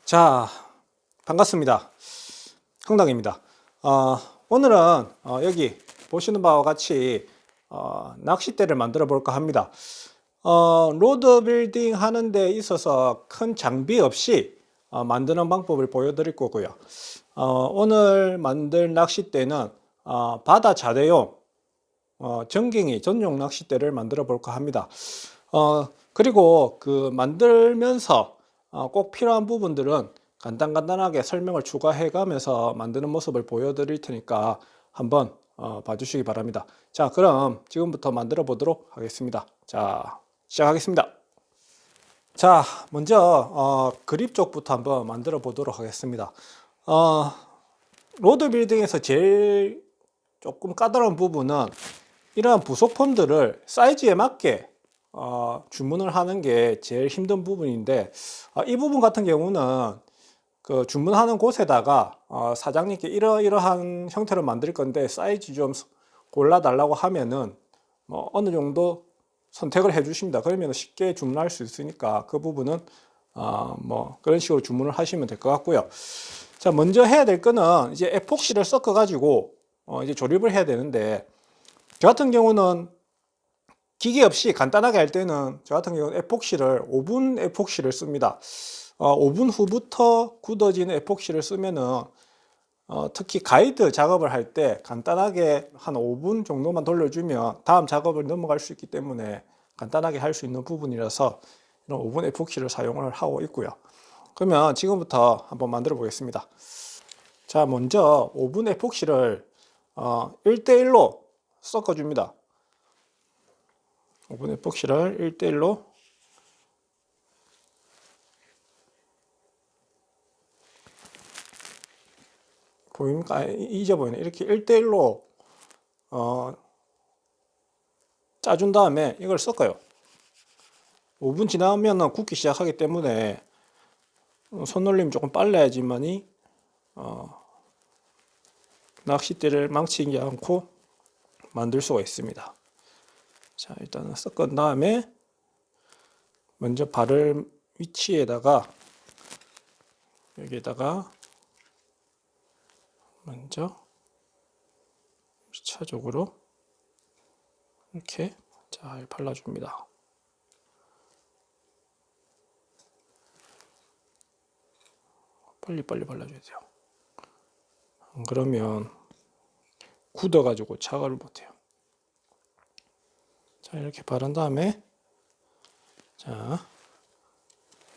자, 반갑습니다. 흥당입니다. 오늘은 여기 보시는 바와 같이 낚싯대를 만들어 볼까 합니다. 로드 빌딩 하는 데 있어서 큰 장비 없이 만드는 방법을 보여드릴 거고요. 오늘 만들 낚싯대는 바다 자대용 전갱이 전용 낚싯대를 만들어 볼까 합니다. 그리고 그 만들면서 꼭 필요한 부분들은 간단하게 설명을 추가해 가면서 만드는 모습을 보여드릴 테니까 한번 봐주시기 바랍니다. 자, 그럼 지금부터 만들어 보도록 하겠습니다. 자, 시작하겠습니다. 자, 먼저 그립 쪽부터 한번 만들어 보도록 하겠습니다. 로드 빌딩에서 제일 조금 까다로운 부분은 이러한 부속품들을 사이즈에 맞게 주문을 하는 게 제일 힘든 부분인데, 이 부분 같은 경우는 그 주문하는 곳에다가 사장님께 이러이러한 형태로 만들 건데 사이즈 좀 골라 달라고 하면은 뭐 어느 정도 선택을 해 주십니다. 그러면 쉽게 주문할 수 있으니까 그 부분은 뭐 그런 식으로 주문을 하시면 될 것 같고요. 자, 먼저 해야 될 거는 이제 에폭시를 섞어 가지고 이제 조립을 해야 되는데, 저 같은 경우는 기계 없이 간단하게 할 때는 저 같은 경우는 에폭시를 오븐 에폭시를 씁니다. 오븐 후부터 굳어진 에폭시를 쓰면은 특히 가이드 작업을 할 때 간단하게 한 5분 정도만 돌려주면 다음 작업을 넘어갈 수 있기 때문에 간단하게 할 수 있는 부분이라서 이런 오븐 에폭시를 사용을 하고 있고요. 그러면 지금부터 한번 만들어 보겠습니다. 자, 먼저 오븐 에폭시를 1대1로 섞어줍니다. 오븐 에폭시를 1대1로 보입니까? 잊어보이네. 이렇게 1대1로 짜준 다음에 이걸 섞어요. 5분 지나면 굳기 시작하기 때문에 손놀림이 조금 빨라야지만이 낚싯대를 망치지 않고 만들 수가 있습니다. 자, 일단은 섞은 다음에 먼저 바를 위치에다가 여기에다가 먼저 1차적으로 이렇게 잘 발라줍니다. 빨리 발라줘야 돼요. 안 그러면 굳어가지고 착화를 못해요. 자, 이렇게 바른 다음에 자,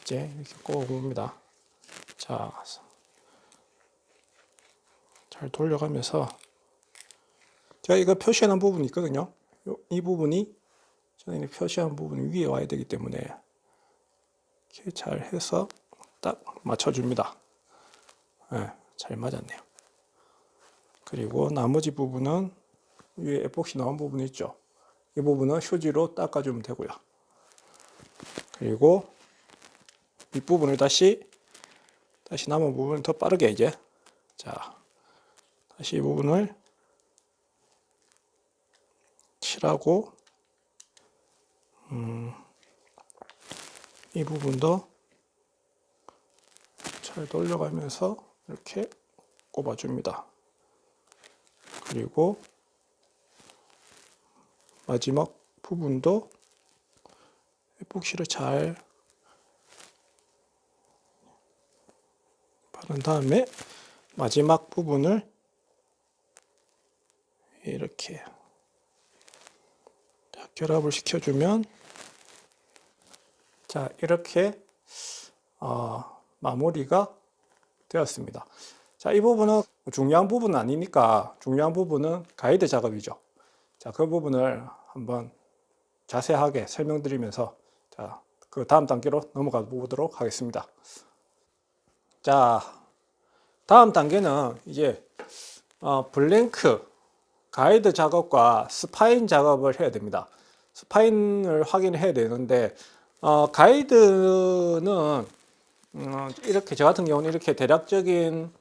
이제 이렇게 꼽아봅니다. 자, 잘 돌려가면서 제가 이거 표시하는 부분이 있거든요. 이 부분이 저는 표시한 부분 위에 와야 되기 때문에 이렇게 잘 해서 딱 맞춰줍니다. 네, 잘 맞았네요. 그리고 나머지 부분은 위에 에폭시 나온 부분 있죠. 이 부분은 휴지로 닦아주면 되고요. 그리고 윗부분을 다시 남은 부분을 더 빠르게 이제 자, 다시 이 부분을 칠하고 이 부분도 잘 돌려가면서 이렇게 꼽아줍니다. 그리고 마지막 부분도 에폭시를 잘 바른 다음에 마지막 부분을 이렇게 결합을 시켜주면 자, 이렇게 마무리가 되었습니다. 자, 이 부분은 중요한 부분은 아니니까 중요한 부분은 가이드 작업이죠. 자, 그 부분을 한번 자세하게 설명드리면서 자, 그 다음 단계로 넘어가 보도록 하겠습니다. 자, 다음 단계는 이제 블랭크 가이드 작업과 스파인 작업을 해야 됩니다. 스파인을 확인해야 되는데 가이드는 이렇게 저 같은 경우는 이렇게 대략적인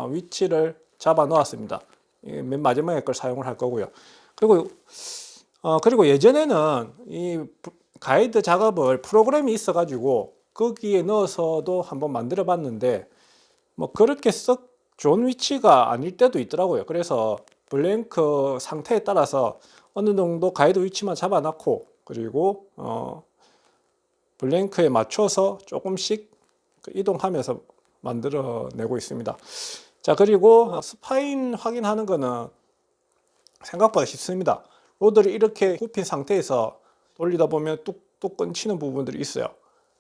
위치를 잡아 놓았습니다. 맨 마지막에 걸 사용을 할 거고요. 그리고 예전에는 이 가이드 작업을 프로그램이 있어 가지고 거기에 넣어서도 한번 만들어 봤는데 뭐 그렇게 썩 좋은 위치가 아닐 때도 있더라고요. 그래서 블랭크 상태에 따라서 어느 정도 가이드 위치만 잡아놨고, 그리고 블랭크에 맞춰서 조금씩 이동하면서 만들어내고 있습니다. 자, 그리고 스파인 확인하는 거는 생각보다 쉽습니다. 로드를 이렇게 굽힌 상태에서 돌리다 보면 뚝뚝 끊치는 부분들이 있어요.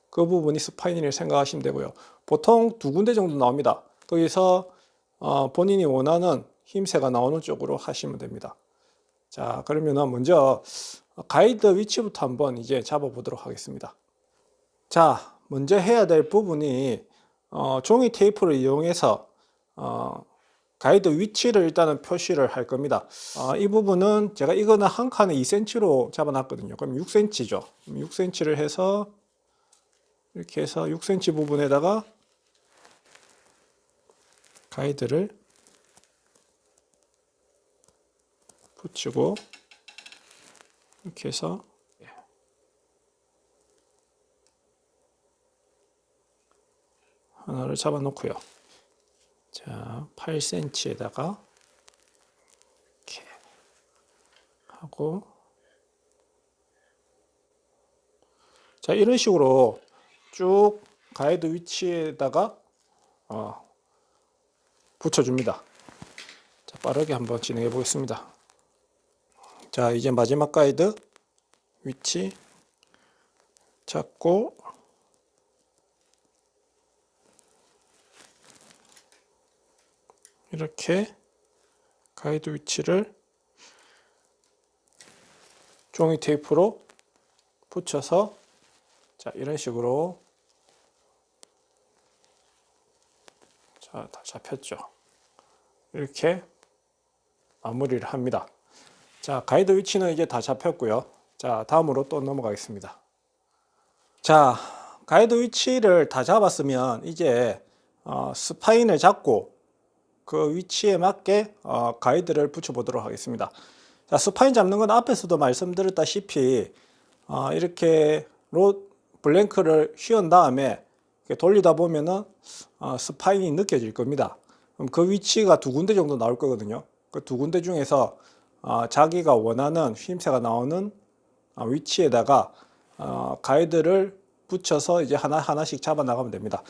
그 부분이 스파인이라고 생각하시면 되고요. 보통 두 군데 정도 나옵니다. 거기서 본인이 원하는 힘새가 나오는 쪽으로 하시면 됩니다. 자, 그러면 먼저 가이드 위치부터 한번 이제 잡아 보도록 하겠습니다. 자, 먼저 해야 될 부분이 종이 테이프를 이용해서 가이드 위치를 일단은 표시를 할 겁니다. 이 부분은 제가 이거는 한 칸에 2cm로 잡아놨거든요. 그럼 6cm죠. 6cm를 해서 이렇게 해서 6cm 부분에다가 가이드를 붙이고 이렇게 해서 하나를 잡아 놓고요. 자, 8cm에다가 이렇게 하고, 자, 이런 식으로 쭉 가이드 위치에다가 붙여줍니다. 자, 빠르게 한번 진행해 보겠습니다. 자, 이제 마지막 가이드 위치 잡고 이렇게 가이드 위치를 종이 테이프로 붙여서, 자, 이런 식으로, 자, 다 잡혔죠. 이렇게 마무리를 합니다. 자, 가이드 위치는 이제 다 잡혔고요. 자, 다음으로 또 넘어가겠습니다. 자, 가이드 위치를 다 잡았으면 이제 스파인을 잡고 그 위치에 맞게 가이드를 붙여 보도록 하겠습니다. 자, 스파인 잡는 건 앞에서도 말씀드렸다시피 이렇게 블랭크를 휘은 다음에 돌리다 보면은 스파인이 느껴질 겁니다. 그럼 그 위치가 두 군데 정도 나올 거거든요. 그 두 군데 중에서 자기가 원하는 휘임새가 나오는 위치에다가 가이드를 붙여서 이제 하나씩 잡아 나가면 됩니다.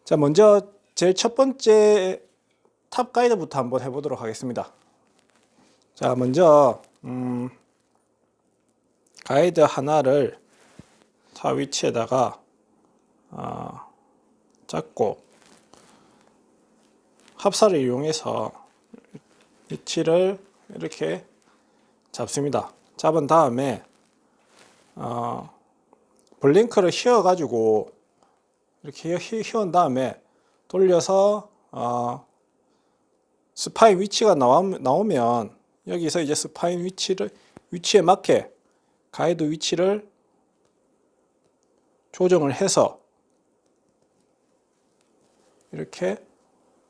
자, 먼저 제일 첫 번째 탑 가이드부터 한번 해보도록 하겠습니다. 자, 먼저 가이드 하나를 탑 위치에다가 잡고 합사를 이용해서 위치를 이렇게 잡습니다. 잡은 다음에 블링크를 휘어 가지고 이렇게 휘은 다음에 돌려서 스파인 위치가 나오면 여기서 이제 스파인 위치에 맞게 가이드 위치를 조정을 해서 이렇게,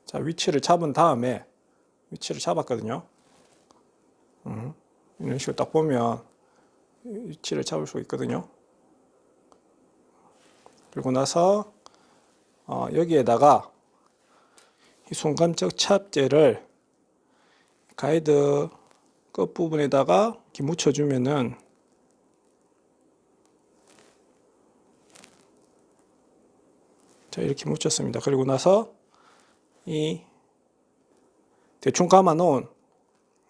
자, 위치를 잡은 다음에, 위치를 잡았거든요. 이런 식으로 딱 보면 위치를 잡을 수 있거든요. 그리고 나서 여기에다가 이 손감적 찹제를 가이드 끝부분에다가 이렇게 묻혀주면은, 자, 이렇게 묻혔습니다. 그리고 나서 이 대충 감아 놓은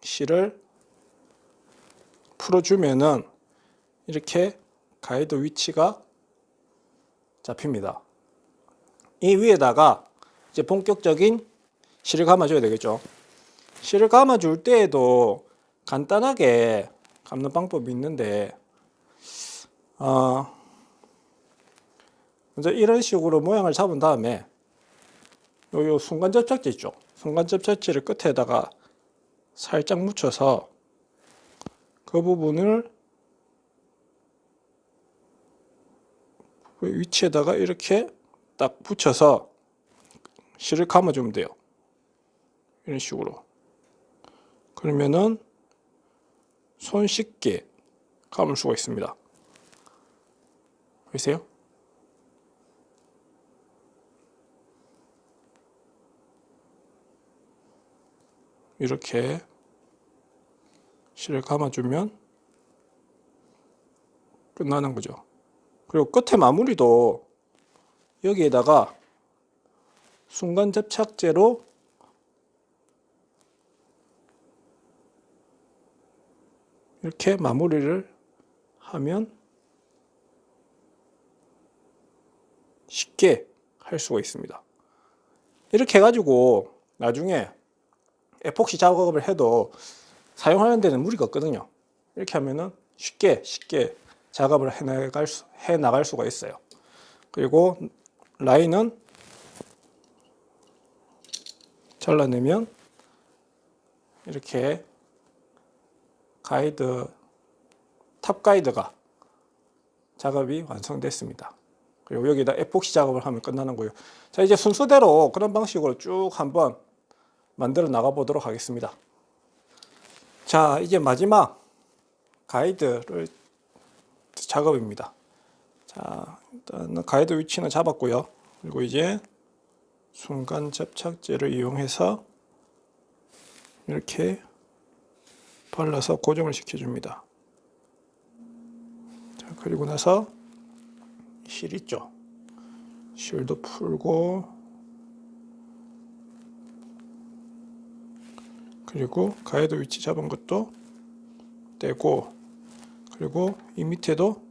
실을 풀어주면은 이렇게 가이드 위치가 잡힙니다. 이 위에다가 이제 본격적인 실을 감아줘야 되겠죠. 실을 감아줄 때에도 간단하게 감는 방법이 있는데, 먼저 이런 식으로 모양을 잡은 다음에 요 순간 접착제 있죠. 순간 접착제를 끝에다가 살짝 묻혀서 그 부분을 그 위치에다가 이렇게 딱 붙여서 실을 감아주면 돼요. 이런 식으로. 그러면은 손쉽게 감을 수가 있습니다. 보이세요? 이렇게 실을 감아주면 끝나는 거죠. 그리고 끝에 마무리도 여기에다가 순간 접착제로 이렇게 마무리를 하면 쉽게 할 수가 있습니다. 이렇게 해가지고 나중에 에폭시 작업을 해도 사용하는 데는 무리가 없거든요. 이렇게 하면은 쉽게 작업을 해 나갈 수가 있어요. 그리고 라인은 잘라내면 이렇게 탑 가이드가 작업이 완성됐습니다. 그리고 여기다 에폭시 작업을 하면 끝나는 거예요. 자, 이제 순서대로 그런 방식으로 쭉 한번 만들어 나가 보도록 하겠습니다. 자, 이제 마지막 가이드를 작업입니다. 자, 일단 가이드 위치는 잡았고요. 그리고 이제 순간 접착제를 이용해서 이렇게 발라서 고정을 시켜줍니다. 자, 그리고 나서 실 있죠? 실도 풀고, 그리고 가이드 위치 잡은 것도 떼고, 그리고 이 밑에도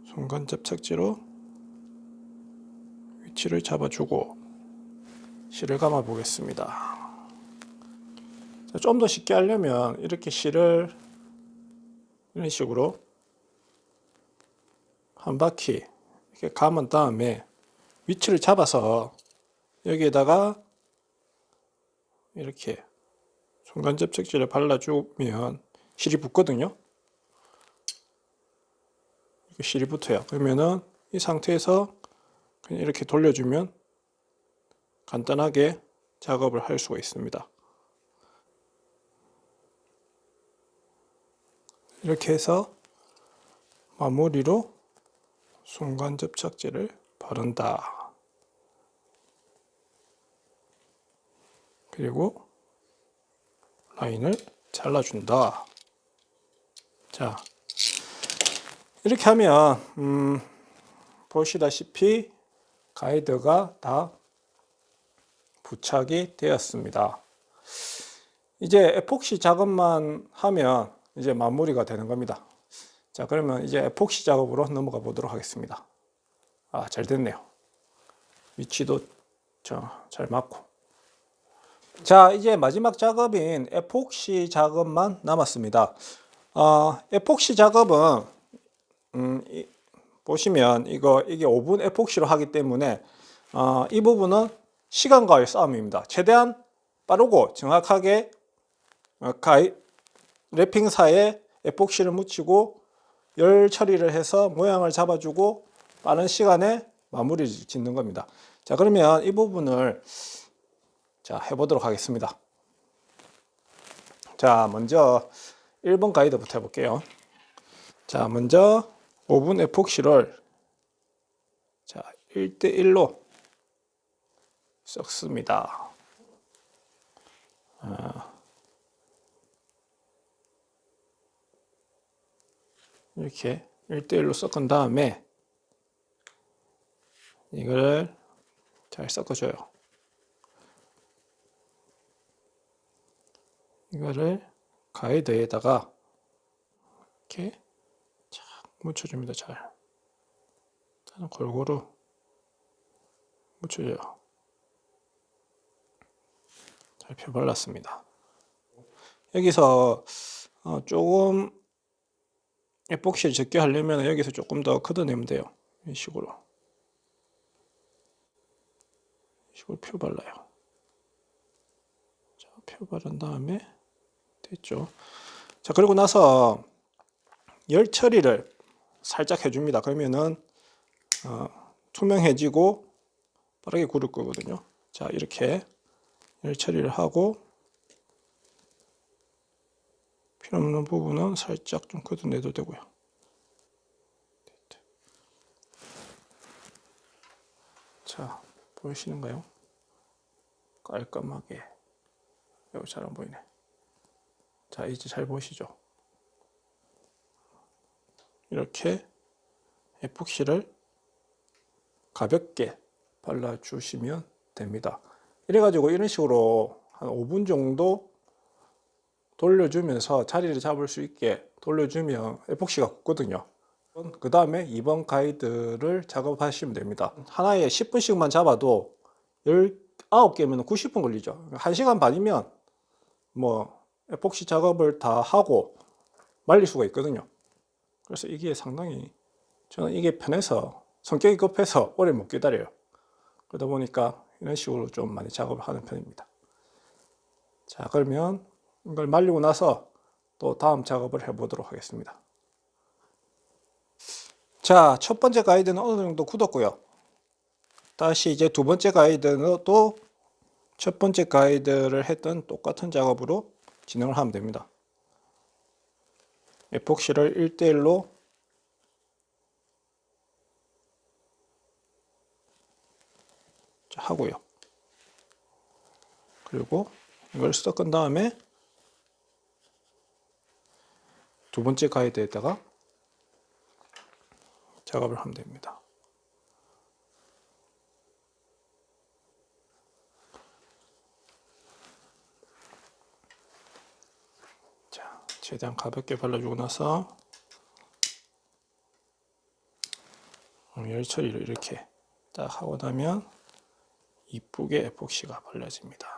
순간 접착제로 위치를 잡아주고 실을 감아 보겠습니다. 좀 더 쉽게 하려면 이렇게 실을 이런 식으로 한 바퀴 이렇게 감은 다음에 위치를 잡아서 여기에다가 이렇게 순간 접착제를 발라주면 실이 붙거든요. 이렇게 실이 붙어요. 그러면은 이 상태에서 그냥 이렇게 돌려주면 간단하게 작업을 할 수가 있습니다. 이렇게 해서 마무리로 순간 접착제를 바른다. 그리고 라인을 잘라준다. 자, 이렇게 하면 보시다시피 가이드가 다 부착이 되었습니다. 이제 에폭시 작업만 하면 이제 마무리가 되는 겁니다. 자, 그러면 이제 에폭시 작업으로 넘어가 보도록 하겠습니다. 아, 잘 됐네요. 위치도 잘 맞고. 자, 이제 마지막 작업인 에폭시 작업만 남았습니다. 에폭시 작업은 보시면 이게 5분 에폭시로 하기 때문에 이 부분은 시간과의 싸움입니다. 최대한 빠르고 정확하게 랩핑사에 에폭시를 묻히고 열 처리를 해서 모양을 잡아주고 빠른 시간에 마무리를 짓는 겁니다. 자, 그러면 이 부분을 해보도록 하겠습니다. 자, 먼저 1번 가이드부터 해볼게요. 자, 먼저 5분 에폭시를 1대1로 섞습니다. 이렇게 1대1로 섞은 다음에 이걸 잘 섞어줘요. 이거를 가이드에다가 이렇게 착 묻혀줍니다. 잘 골고루 묻혀줘요. 잘 펴발랐습니다. 여기서 조금 에폭시를 적게 하려면 여기서 조금 더 걷어내면 돼요. 이 식으로 펴 발라요. 자, 펴 바른 다음에 됐죠. 자, 그리고 나서 열 처리를 살짝 해줍니다. 그러면은 투명해지고 빠르게 구를 거거든요. 자, 이렇게 열 처리를 하고 필요 없는 부분은 살짝 좀 걷어내도 되고요. 자, 보이시는가요? 깔끔하게. 여기 잘 안 보이네. 자, 이제 잘 보이시죠? 이렇게 에폭시를 가볍게 발라주시면 됩니다. 이래가지고 이런 식으로 한 5분 정도 돌려주면서 자리를 잡을 수 있게 돌려주면 에폭시가 굳거든요. 그 다음에 2번 가이드를 작업하시면 됩니다. 하나에 10분씩만 잡아도 19개면 90분 걸리죠. 1시간 반이면 뭐 에폭시 작업을 다 하고 말릴 수가 있거든요. 그래서 이게 상당히 저는 이게 편해서 성격이 급해서 오래 못 기다려요. 그러다 보니까 이런 식으로 좀 많이 작업을 하는 편입니다. 자, 그러면 이걸 말리고 나서 또 다음 작업을 해보도록 하겠습니다. 자, 첫 번째 가이드는 어느 정도 굳었고요. 다시 이제 두 번째 가이드는 또 첫 번째 가이드를 했던 똑같은 작업으로 진행을 하면 됩니다. 에폭시를 1대1로 하고요. 그리고 이걸 섞은 다음에 두 번째 가이드에다가 작업을 하면 됩니다. 자, 최대한 가볍게 발라주고 나서 열 처리를 이렇게 딱 하고 나면 이쁘게 에폭시가 발라집니다.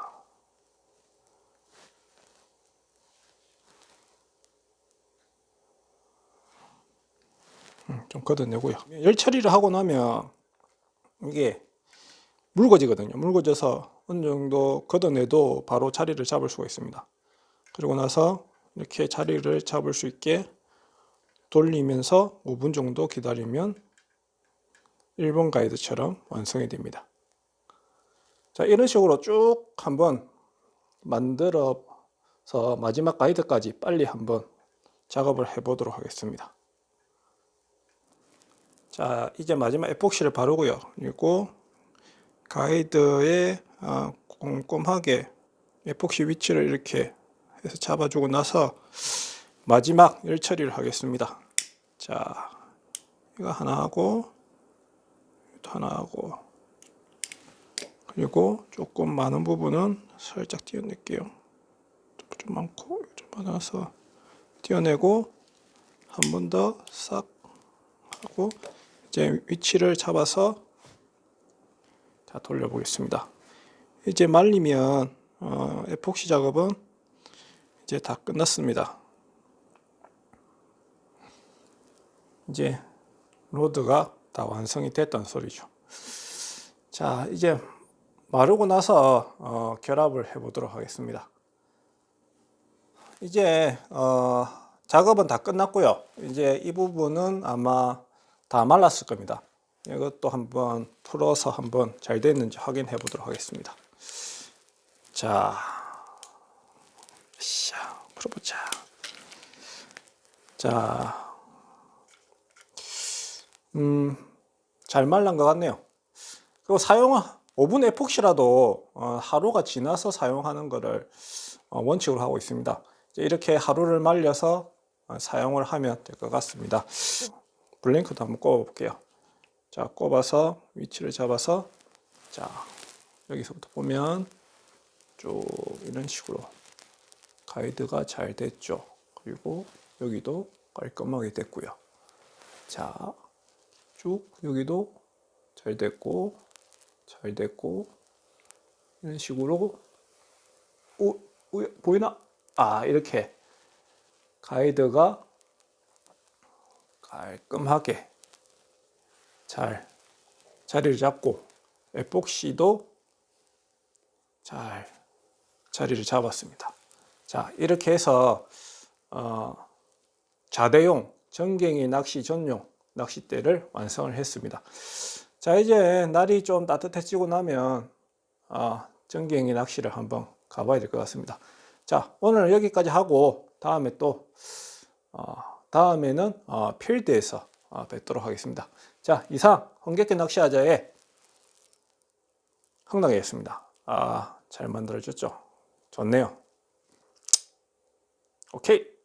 좀 걷어내고요. 열 처리를 하고 나면 이게 묽어지거든요. 묽어져서 어느 정도 걷어내도 바로 자리를 잡을 수가 있습니다. 그리고 나서 이렇게 자리를 잡을 수 있게 돌리면서 5분 정도 기다리면 1번 가이드처럼 완성이 됩니다. 자, 이런 식으로 쭉 한번 만들어서 마지막 가이드까지 빨리 한번 작업을 해 보도록 하겠습니다. 자, 이제 마지막 에폭시를 바르고요. 그리고 가이드에 꼼꼼하게 에폭시 위치를 이렇게 해서 잡아주고 나서 마지막 열 처리를 하겠습니다. 자, 이거 하나 하고 또 하나 하고 그리고 조금 많은 부분은 살짝 띄어낼게요. 좀 많고 좀 많아서 띄어내고 한 번 더 싹 하고 이제 위치를 잡아서 자, 돌려보겠습니다. 이제 말리면 에폭시 작업은 이제 다 끝났습니다. 이제 로드가 다 완성이 됐다는 소리죠. 자, 이제 마르고 나서 결합을 해 보도록 하겠습니다. 이제 작업은 다 끝났고요. 이제 이 부분은 아마 다 말랐을 겁니다. 이것도 한번 풀어서 한번 잘 됐는지 확인해 보도록 하겠습니다. 자, 풀어보자. 자, 잘 말란 것 같네요. 그리고 오븐 에폭시라도 하루가 지나서 사용하는 것을 원칙으로 하고 있습니다. 이렇게 하루를 말려서 사용을 하면 될 것 같습니다. 블랭크도 한번 꼽아 볼게요. 자, 꼽아서 위치를 잡아서 자, 여기서부터 보면 쭉 이런 식으로 가이드가 잘 됐죠. 그리고 여기도 깔끔하게 됐고요. 자, 쭉 여기도 잘 됐고 잘 됐고 이런 식으로 보이나? 이렇게 가이드가 깔끔하게 잘 자리를 잡고 에폭시도 잘 자리를 잡았습니다. 자, 이렇게 해서 자대용 전갱이 낚시 전용 낚싯대를 완성을 했습니다. 자, 이제 날이 좀 따뜻해지고 나면 전갱이 낚시를 한번 가봐야 될 것 같습니다. 자, 오늘 여기까지 하고 다음에 또 다음에는 필드에서 뵙도록 하겠습니다. 자, 이상 홍객기 낚시하자의 흥나겠습니다. 잘 만들어졌죠? 좋네요. 오케이.